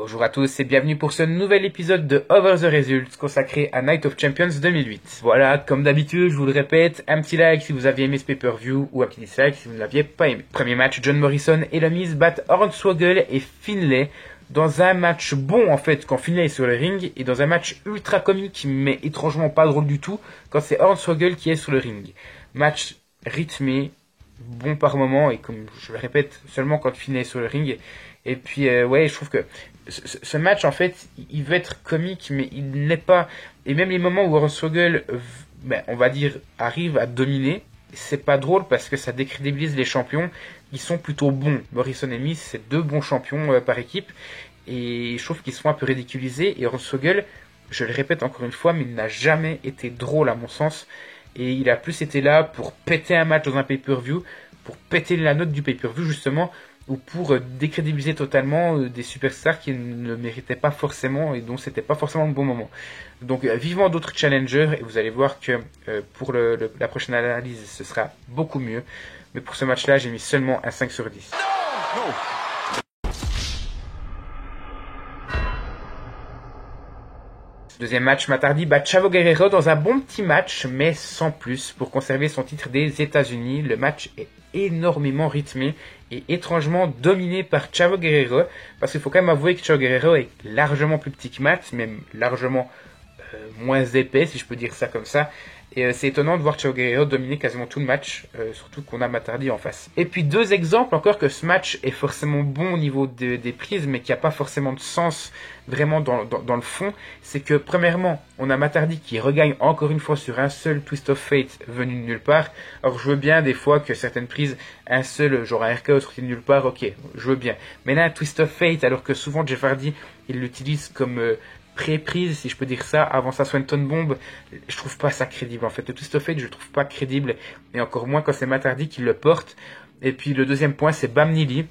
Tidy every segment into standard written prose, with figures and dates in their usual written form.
Bonjour à tous et bienvenue pour ce nouvel épisode de Over the Results consacré à Night of Champions 2008. Voilà, comme d'habitude, je vous le répète, un petit like si vous aviez aimé ce pay-per-view ou un petit dislike si vous ne l'aviez pas aimé. Premier match, John Morrison et The Miz battent Hornswoggle et Finlay dans un match bon en fait quand Finlay est sur le ring et dans un match ultra comique mais étrangement pas drôle du tout quand c'est Hornswoggle qui est sur le ring. Match rythmé, bon par moment et comme je le répète seulement quand Finlay est sur le ring. Et puis ouais, je trouve que ce match en fait il veut être comique mais il n'est pas, et même les moments où Hornswoggle on va dire arrive à dominer, c'est pas drôle parce que ça décrédibilise les champions. Ils sont plutôt bons. Morrison et Miz, c'est deux bons champions par équipe et je trouve qu'ils sont un peu ridiculisés. Et Hornswoggle, je le répète encore une fois, mais il n'a jamais été drôle à mon sens et il a plus été là pour péter un match dans un pay-per-view, pour péter la note du pay-per-view justement, ou pour décrédibiliser totalement des superstars qui ne le méritaient pas forcément et dont c'était pas forcément le bon moment. Donc vivement d'autres challengers et vous allez voir que pour la prochaine analyse ce sera beaucoup mieux. Mais pour ce match là j'ai mis seulement un 5 sur 10. No. Deuxième match, Matt Hardy bat Chavo Guerrero dans un bon petit match, mais sans plus, pour conserver son titre des États-Unis. Le match est énormément rythmé et étrangement dominé par Chavo Guerrero, parce qu'il faut quand même avouer que Chavo Guerrero est largement plus petit que Matt, même largement moins épais, si je peux dire ça comme ça. Et c'est étonnant de voir Chavo Guerrero dominer quasiment tout le match, surtout qu'on a Matt Hardy en face. Et puis deux exemples encore que ce match est forcément bon au niveau des prises, mais qui n'a pas forcément de sens vraiment dans le fond. C'est que premièrement, on a Matt Hardy qui regagne encore une fois sur un seul Twist of Fate venu de nulle part. Alors je veux bien des fois que certaines prises, un seul, genre un RKO sorti de nulle part, ok, je veux bien. Mais là un Twist of Fate, alors que souvent Jeff Hardy, il l'utilise comme pré-prise, si je peux dire ça, avant sa Swanton Bomb, je trouve pas ça crédible en fait. Le Twist of Fate, je le trouve pas crédible, et encore moins quand c'est Matt Hardy qui le porte. Et puis le deuxième point, c'est Bam Neely,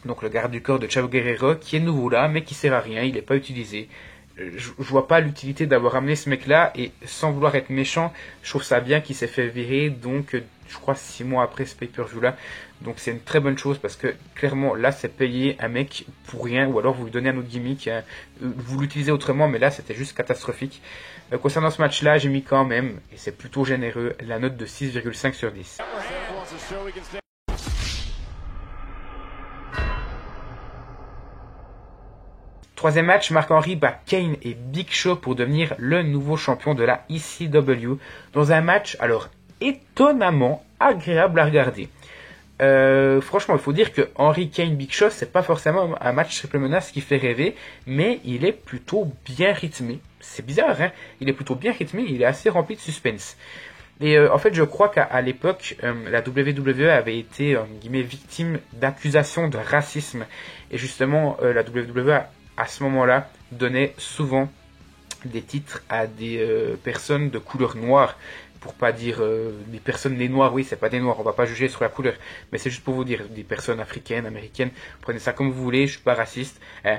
donc le garde du corps de Chavo Guerrero, qui est nouveau là, mais qui sert à rien, il n'est pas utilisé. Je vois pas l'utilité d'avoir amené ce mec là, et sans vouloir être méchant, je trouve ça bien qu'il s'est fait virer, donc je crois 6 mois après ce pay-per-view là. Donc c'est une très bonne chose parce que clairement là c'est payer un mec pour rien, ou alors vous lui donnez un autre gimmick, vous l'utilisez autrement, mais là c'était juste catastrophique. Concernant ce match là, j'ai mis quand même, et c'est plutôt généreux, la note de 6,5 sur 10. Troisième match, Mark Henry bat Kane et Big Show pour devenir le nouveau champion de la ECW dans un match alors étonnamment agréable à regarder. Franchement, il faut dire que Henry, Kane, Big Show, c'est pas forcément un match triple menace qui fait rêver, mais il est plutôt bien rythmé. C'est bizarre, hein? Il est plutôt bien rythmé, il est assez rempli de suspense. Et en fait, je crois qu'à l'époque, la WWE avait été guillemets victime d'accusations de racisme, et justement, la WWE à ce moment-là donnait souvent des titres à des personnes de couleur noire, pour pas dire des personnes des noirs. Oui, c'est pas des noirs, on va pas juger sur la couleur, mais c'est juste pour vous dire des personnes africaines, américaines, prenez ça comme vous voulez, je suis pas raciste, hein.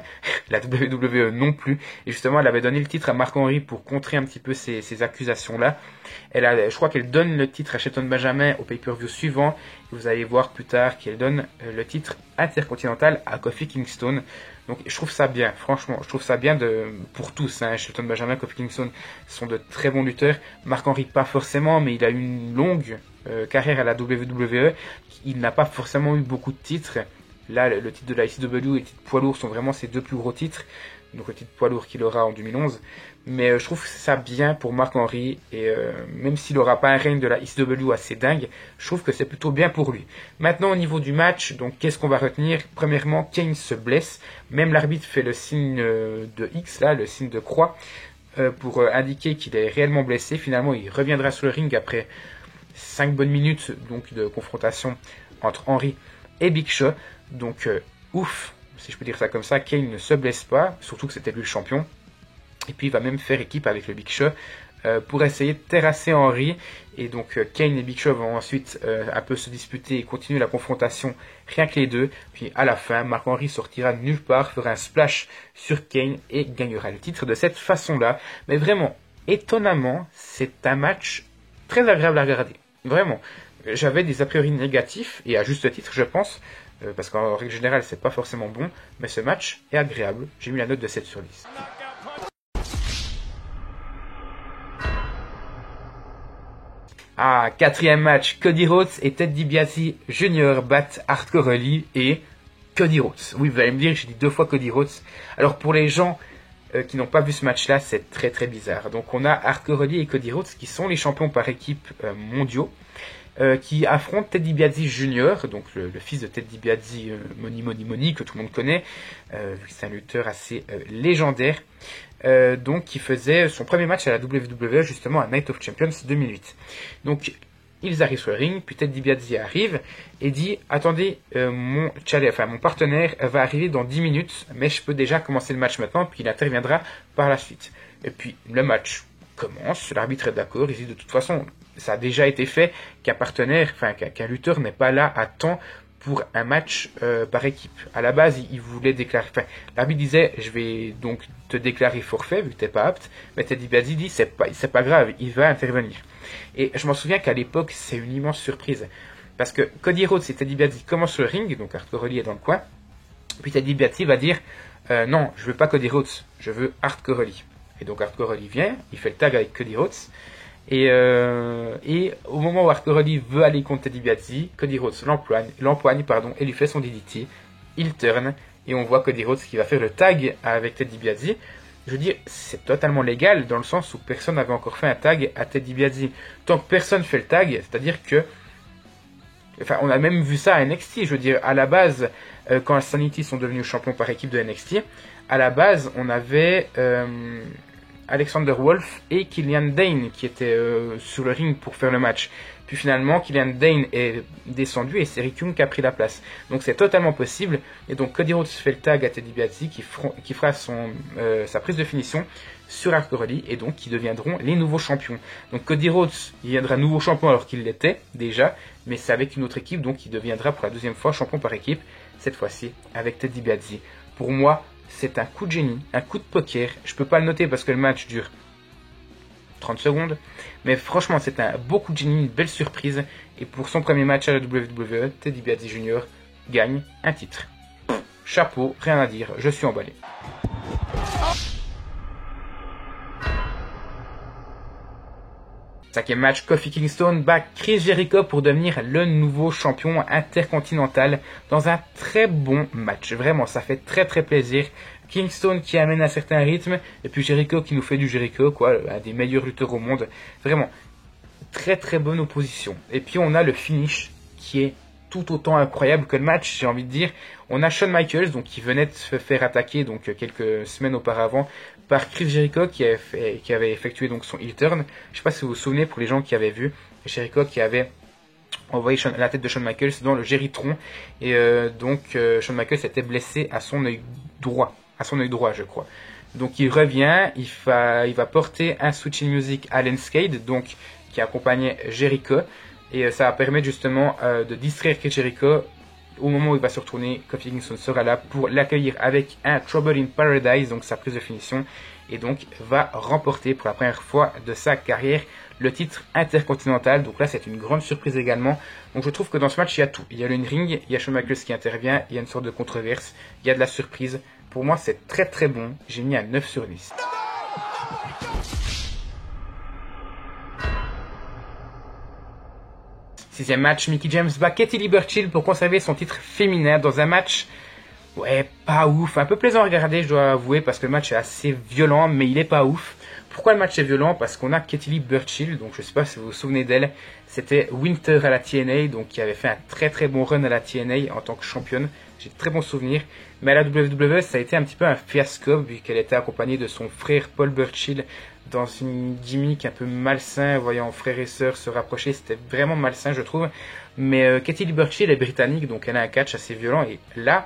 La WWE non plus, et justement elle avait donné le titre à Mark Henry pour contrer un petit peu ces accusations là. Je crois qu'elle donne le titre à Shelton Benjamin au pay-per-view suivant, et vous allez voir plus tard qu'elle donne le titre intercontinental à Kofi Kingston. Donc je trouve ça bien, franchement, je trouve ça bien pour tous, hein. Shelton Benjamin, Kofi Kingston sont de très bons lutteurs. Mark Henry pas forcément, mais il a eu une longue carrière à la WWE. Il n'a pas forcément eu beaucoup de titres. Là, le titre de la ECW et le titre poids lourd sont vraiment ses deux plus gros titres. Donc le titre poids lourd qu'il aura en 2011. Mais je trouve ça bien pour Mark Henry. Et même s'il n'aura pas un règne de la ECW assez dingue, je trouve que c'est plutôt bien pour lui. Maintenant, au niveau du match, donc qu'est-ce qu'on va retenir? Premièrement, Kane se blesse. Même l'arbitre fait le signe de X, là, le signe de croix, pour indiquer qu'il est réellement blessé. Finalement, il reviendra sur le ring après 5 bonnes minutes donc, de confrontation entre Henry et Big Show. Donc, ouf, si je peux dire ça comme ça, Kane ne se blesse pas, surtout que c'était lui le champion. Et puis il va même faire équipe avec le Big Show pour essayer de terrasser Henry. Et donc Kane et Big Show vont ensuite un peu se disputer et continuer la confrontation, rien que les deux. Puis à la fin, Mark Henry sortira de nulle part, fera un splash sur Kane et gagnera le titre de cette façon-là. Mais vraiment, étonnamment, c'est un match très agréable à regarder. Vraiment. J'avais des a priori négatifs, et à juste titre je pense, parce qu'en règle générale, c'est pas forcément bon, mais ce match est agréable. J'ai mis la note de 7 sur 10. Ah, quatrième match, Cody Rhodes et Ted DiBiase Jr. battent Hardcore Holly et Cody Rhodes. Oui, vous allez me dire, j'ai dit 2 fois Cody Rhodes. Alors pour les gens qui n'ont pas vu ce match-là, c'est très très bizarre. Donc on a Hardcore Holly et Cody Rhodes qui sont les champions par équipe mondiaux, qui affrontent Ted DiBiase Jr., donc le fils de Ted DiBiase, Money, que tout le monde connaît, vu que c'est un lutteur assez légendaire. Donc qui faisait son premier match à la WWE justement à Night of Champions 2008. Donc ils arrivent sur le ring, puis Ted DiBiase arrive et dit attendez, mon partenaire va arriver dans 10 minutes, mais je peux déjà commencer le match maintenant, puis il interviendra par la suite. Et puis le match commence, l'arbitre est d'accord, il dit de toute façon ça a déjà été fait qu'un partenaire, qu'un lutteur n'est pas là à temps pour un match par équipe. À la base, il voulait déclarer... l'arbitre disait, je vais donc te déclarer forfait, vu que t'es pas apte. Mais Ted DiBiase dit, c'est pas grave, il va intervenir. Et je m'en souviens qu'à l'époque, c'est une immense surprise. Parce que Cody Rhodes et Ted DiBiase commencent sur le ring, donc Hardcore Holly est dans le coin. Puis Ted DiBiase va dire, non, je veux pas Cody Rhodes, je veux Hardcore Holly. Et donc Hardcore Holly vient, il fait le tag avec Cody Rhodes. Et au moment où Hardcore Holly veut aller contre Ted DiBiase, Cody Rhodes l'empoigne, et lui fait son DDT. Il turn et on voit Cody Rhodes qui va faire le tag avec Ted DiBiase. Je veux dire, c'est totalement légal dans le sens où personne n'avait encore fait un tag à Ted DiBiase. Tant que personne fait le tag, c'est-à-dire que... on a même vu ça à NXT. Je veux dire, à la base, quand Sanity sont devenus champions par équipe de NXT, à la base, on avait... Alexander Wolf et Killian Dane qui étaient sur le ring pour faire le match. Puis finalement, Killian Dane est descendu et c'est Rick Young qui a pris la place. Donc c'est totalement possible. Et donc Cody Rhodes fait le tag à Ted DiBiase qui fera sa prise de finition sur Hardcore Holly et donc qui deviendront les nouveaux champions. Donc Cody Rhodes, il viendra nouveau champion alors qu'il l'était déjà, mais c'est avec une autre équipe, donc il deviendra pour la deuxième fois champion par équipe, cette fois-ci avec Ted DiBiase. Pour moi, c'est un coup de génie, un coup de poker. Je peux pas le noter parce que le match dure 30 secondes. Mais franchement, c'est un beau coup de génie, une belle surprise. Et pour son premier match à la WWE, Ted DiBiase Jr. gagne un titre. Chapeau, rien à dire, je suis emballé. Cinquième match, Kofi Kingston bat Chris Jericho pour devenir le nouveau champion intercontinental dans un très bon match. Vraiment, ça fait très très plaisir. Kingston qui amène un certain rythme et puis Jericho qui nous fait du Jericho, un des meilleurs lutteurs au monde. Vraiment, très très bonne opposition. Et puis on a le finish qui est tout autant incroyable que le match, j'ai envie de dire. On a Shawn Michaels donc qui venait de se faire attaquer donc quelques semaines auparavant par Chris Jericho qui avait effectué donc son heel turn. Je sais pas si vous vous souvenez, pour les gens qui avaient vu, Jericho qui avait envoyé la tête de Shawn Michaels dans le Geritron et Shawn Michaels était blessé à son œil droit, je crois. Donc il revient, il va porter un Switching Music à Lenscade, donc qui accompagnait Jericho. Et ça va permettre justement de distraire Chris Jericho. Au moment où il va se retourner, Kofi Kingston sera là pour l'accueillir avec un Trouble in Paradise, donc sa prise de finition. Et donc va remporter pour la première fois de sa carrière le titre intercontinental. Donc là c'est une grande surprise également. Donc je trouve que dans ce match il y a tout. Il y a le ring, il y a Shawn Michaels qui intervient, il y a une sorte de controverse, il y a de la surprise. Pour moi c'est très très bon. J'ai mis un 9 sur 10. Sixième match, Mickie James bat Katie Lee Burchill pour conserver son titre féminin dans un match, pas ouf, un peu plaisant à regarder, je dois avouer, parce que le match est assez violent, mais il est pas ouf. Pourquoi le match est violent? Parce qu'on a Katie Lee Burchill, donc je sais pas si vous vous souvenez d'elle, c'était Winter à la TNA, donc qui avait fait un très très bon run à la TNA en tant que championne, j'ai de très bons souvenirs. Mais à la WWE, ça a été un petit peu un fiasco, vu qu'elle était accompagnée de son frère Paul Burchill, dans une gimmick un peu malsain, voyant frères et sœurs se rapprocher, c'était vraiment malsain je trouve. Mais Katie Lee Burchill est britannique, donc elle a un catch assez violent, et là,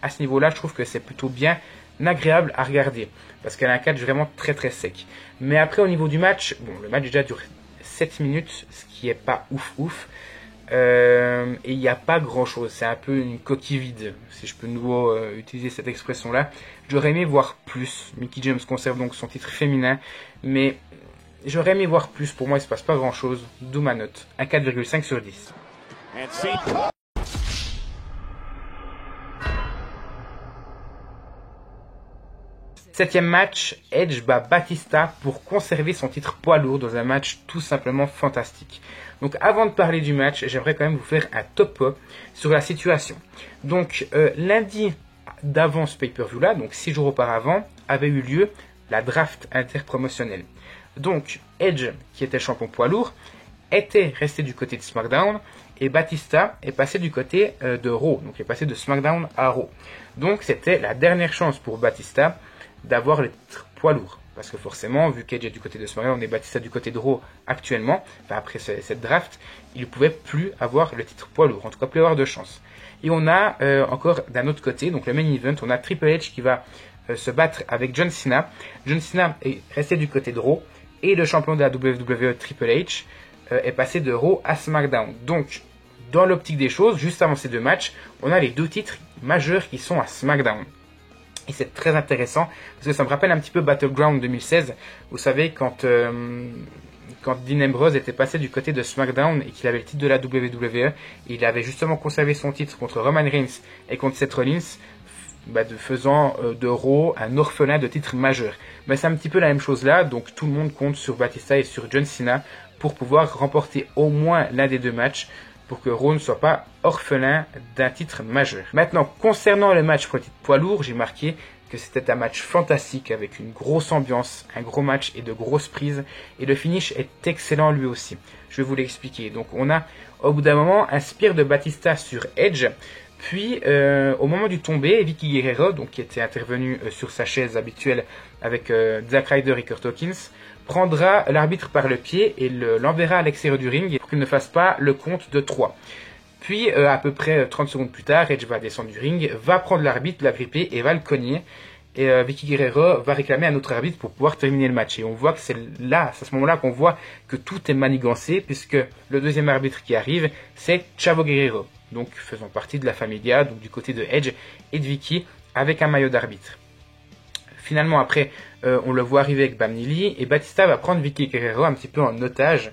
à ce niveau-là, je trouve que c'est plutôt bien agréable à regarder, parce qu'elle a un catch vraiment très très sec. Mais après au niveau du match, le match déjà dure 7 minutes, ce qui est pas ouf. Et il n'y a pas grand chose, c'est un peu une coquille vide, si je peux de nouveau utiliser cette expression là. J'aurais aimé voir plus. Mickie James conserve donc son titre féminin, mais j'aurais aimé voir plus. Pour moi il se passe pas grand chose, d'où ma note, un 4,5 sur 10. Septième match, Edge bat Batista pour conserver son titre poids lourd dans un match tout simplement fantastique. Donc avant de parler du match, j'aimerais quand même vous faire un topo sur la situation. Donc lundi d'avant ce pay-per-view là, donc 6 jours auparavant, avait eu lieu la draft interpromotionnelle. Donc Edge, qui était champion poids lourd, était resté du côté de SmackDown et Batista est passé du côté de Raw, donc il est passé de SmackDown à Raw. Donc c'était la dernière chance pour Batista d'avoir le titre poids lourd. Parce que forcément, vu qu'Edge est du côté de SmackDown et Batista du côté de Raw actuellement, enfin après cette draft, il ne pouvait plus avoir le titre poids lourd, en tout cas plus avoir de chance. Et on a encore d'un autre côté, donc le main event, on a Triple H qui va se battre avec John Cena. John Cena est resté du côté de Raw et le champion de la WWE Triple H est passé de Raw à SmackDown. Donc, dans l'optique des choses, juste avant ces deux matchs, on a les deux titres majeurs qui sont à SmackDown. Et c'est très intéressant, parce que ça me rappelle un petit peu Battleground 2016. Vous savez, quand Dean Ambrose était passé du côté de SmackDown et qu'il avait le titre de la WWE, il avait justement conservé son titre contre Roman Reigns et contre Seth Rollins, faisant de Raw un orphelin de titres majeurs. Mais c'est un petit peu la même chose là, donc tout le monde compte sur Batista et sur John Cena pour pouvoir remporter au moins l'un des deux matchs, pour que Raw ne soit pas orphelin d'un titre majeur. Maintenant, concernant le match pour le titre poids lourd, j'ai marqué que c'était un match fantastique avec une grosse ambiance, un gros match et de grosses prises. Et le finish est excellent lui aussi. Je vais vous l'expliquer. Donc on a au bout d'un moment un spear de Batista sur Edge. Puis au moment du tombé, Vicky Guerrero, donc qui était intervenu sur sa chaise habituelle avec Zack Ryder et Kurt Hawkins, prendra l'arbitre par le pied et l'enverra à l'extérieur du ring pour qu'il ne fasse pas le compte de 3. Puis, à peu près 30 secondes plus tard, Edge va descendre du ring, va prendre l'arbitre, la gripper et va le cogner. Et Vicky Guerrero va réclamer un autre arbitre pour pouvoir terminer le match. Et on voit que c'est à ce moment-là qu'on voit que tout est manigancé, puisque le deuxième arbitre qui arrive, c'est Chavo Guerrero, donc faisant partie de la Familia, donc du côté de Edge et de Vicky, avec un maillot d'arbitre. Finalement, après, on le voit arriver avec Bam Neely et Batista va prendre Vicky Guerrero un petit peu en otage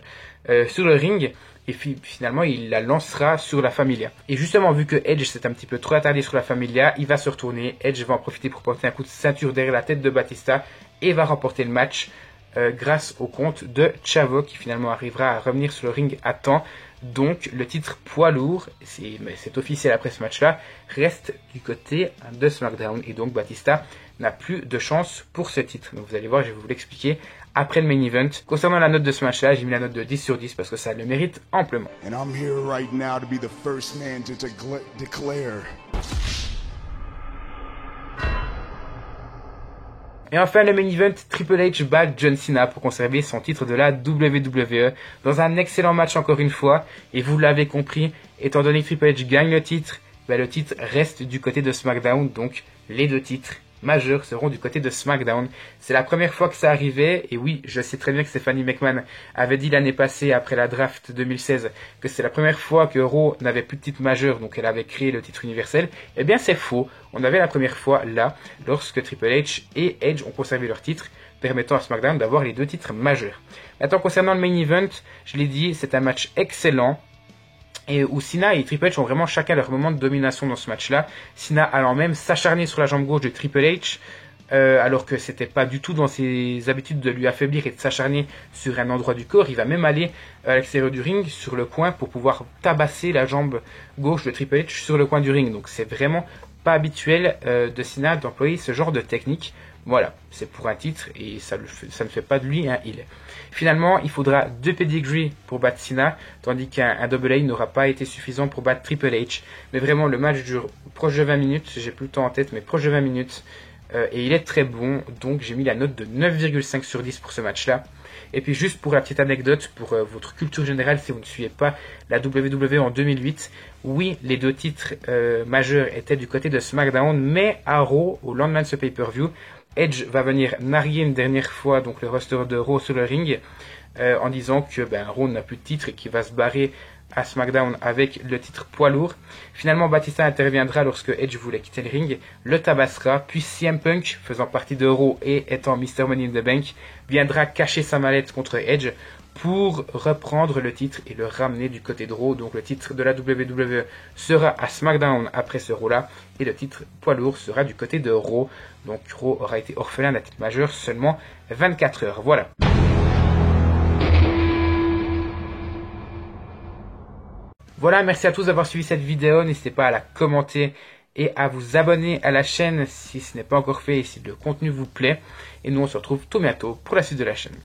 sur le ring et finalement il la lancera sur la Familia. Et justement, vu que Edge s'est un petit peu trop attardé sur la Familia, il va se retourner. Edge va en profiter pour porter un coup de ceinture derrière la tête de Batista et va remporter le match grâce au compte de Chavo qui finalement arrivera à revenir sur le ring à temps. Donc le titre poids lourd, c'est officiel après ce match-là, reste du côté de SmackDown et donc Batista n'a plus de chance pour ce titre. Donc vous allez voir, je vais vous l'expliquer après le main event. Concernant la note de ce match-là, j'ai mis la note de 10 sur 10 parce que ça le mérite amplement. And I'm here right now to be the first man to declare. Et enfin, le main event, Triple H bat John Cena pour conserver son titre de la WWE dans un excellent match encore une fois. Et vous l'avez compris, étant donné que Triple H gagne le titre reste du côté de SmackDown. Donc les deux titres majeurs seront du côté de SmackDown. C'est la première fois que ça arrivait. Et oui, je sais très bien que Stephanie McMahon avait dit l'année passée, après la draft 2016, que c'est la première fois que Raw n'avait plus de titre majeur, donc elle avait créé le titre universel. Eh bien, c'est faux. On avait la première fois là, lorsque Triple H et Edge ont conservé leur titre, permettant à SmackDown d'avoir les deux titres majeurs. Maintenant, concernant le main event, je l'ai dit, c'est un match excellent. Et où Cena et Triple H ont vraiment chacun leur moment de domination dans ce match-là. Cena allant même s'acharner sur la jambe gauche de Triple H, alors que c'était pas du tout dans ses habitudes de lui affaiblir et de s'acharner sur un endroit du corps. Il va même aller à l'extérieur du ring, sur le coin, pour pouvoir tabasser la jambe gauche de Triple H sur le coin du ring. Donc c'est vraiment pas habituel de Cena d'employer ce genre de technique. Voilà, c'est pour un titre et ça ne fait pas de lui un heel. Finalement, il faudra 2 pedigrees pour battre Cena, tandis qu'un double A n'aura pas été suffisant pour battre Triple H. Mais vraiment, le match dure proche de 20 minutes, j'ai plus le temps en tête, mais proche de 20 minutes. Et il est très bon, donc j'ai mis la note de 9,5 sur 10 pour ce match-là. Et puis juste pour la petite anecdote, pour votre culture générale, si vous ne suivez pas la WWE en 2008, oui, les deux titres majeurs étaient du côté de SmackDown, mais à Raw, au lendemain de ce pay-per-view, Edge va venir narguer une dernière fois donc le roster de Raw sur le ring en disant que Raw n'a plus de titre et qu'il va se barrer à SmackDown avec le titre poids lourd. Finalement, Batista interviendra lorsque Edge voulait quitter le ring, le tabassera, puis CM Punk, faisant partie de Raw et étant Mr. Money in the Bank, viendra cacher sa mallette contre Edge pour reprendre le titre et le ramener du côté de Raw. Donc le titre de la WWE sera à SmackDown après ce Raw-là, et le titre poids lourd sera du côté de Raw. Donc Raw aura été orphelin d'un titre majeur seulement 24 heures. Voilà. Voilà, merci à tous d'avoir suivi cette vidéo. N'hésitez pas à la commenter et à vous abonner à la chaîne si ce n'est pas encore fait et si le contenu vous plaît. Et nous on se retrouve tout bientôt pour la suite de la chaîne.